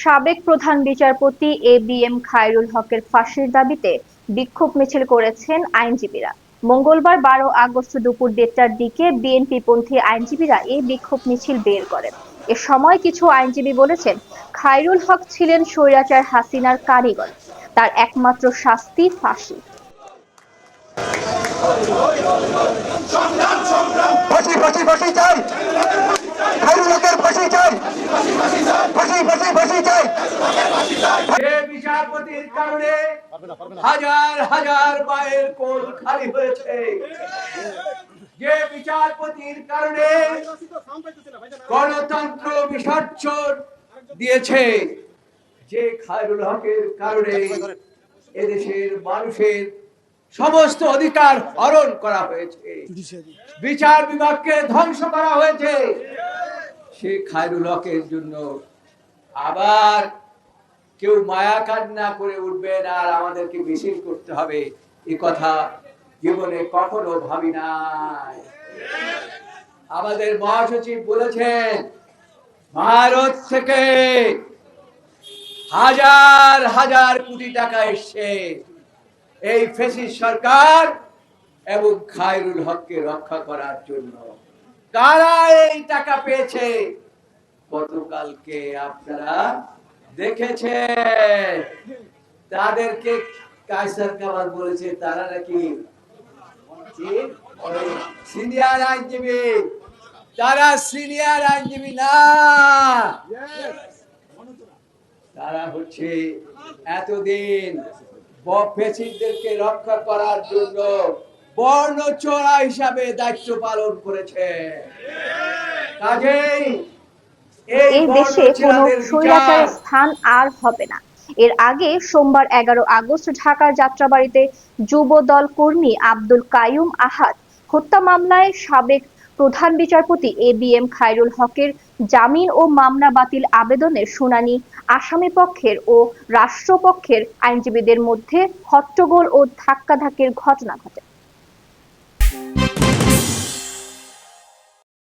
সাবেক প্রধান বিচারপতি এবিএম খায়রুল হকের ফাঁসির দাবিতে বিক্ষোভ মিছিল করেছেন আইনজীবীরা। মঙ্গলবার 12 আগস্ট দুপুর 1টার দিকে বিএনপিপন্থী আইনজীবীরা এই বিক্ষোভ মিছিল বের করেন। এ সময় কিছু আইনজীবী বলেছেন, খায়রুল হক ছিলেন স্বৈরাচার হাসিনার কারিগর, তার একমাত্র শাস্তি ফাঁসি। বিচারপতির কারণে হাজার হাজার মায়ের কোল খালি হয়েছে, যে বিচারপতির কারণে গণতন্ত্র বিসর্জন দিয়েছে, যে খায়রুল হকের কারণে এদেশের মানুষের সমস্ত অধিকার হরণ করা হয়েছে, বিচার বিভাগকে ধ্বংস করা হয়েছে, সে খায়রুল হকের জন্য আবার কেউ মায়া কান্না করে উঠবেন আর আমাদেরকে মিছিল করতে হবে, এই কথা জীবনে কখনো ভাবি নাই। আমাদের মহাসচিব বলেছেন, ভারত থেকে হাজার হাজার কোটি টাকা এসছে এই ফ্যাসিস্ট সরকার এবং খায়রুল হককে রক্ষা করার জন্য। কারা এই টাকা পেয়েছে গতকালকে আপনারা দেখেছেন। তাদেরকে কায়সার কামাল বলেছে তারা নাকি সিনিয়র আইনজীবী, তারা সিনিয়র আইনজীবী না, তারা হচ্ছে এতদিন ফ্যাসিস্টদেরকে রক্ষা করার জন্য বর্ণচোরা হিসাবে দায়িত্ব পালন করেছে। কাজেই এই দেশে কোনো স্বৈরাচারের স্থান আর হবে না। এর আগে সোমবার 11 আগস্ট ঢাকার যাত্রাবাড়ীতে যুবদল কর্মী আব্দুল কাইয়ুম আহাদ হত্যা মামলায় সাবেক প্রধান বিচারপতি এবিএম খায়রুল হকের জামিন ও মামলা বাতিল আবেদনের শুনানি আসামি পক্ষের ও রাষ্ট্রপক্ষের আইনজীবীদের মধ্যে হট্টগোল ও ধাক্কাধাক্কির ঘটনা ঘটে।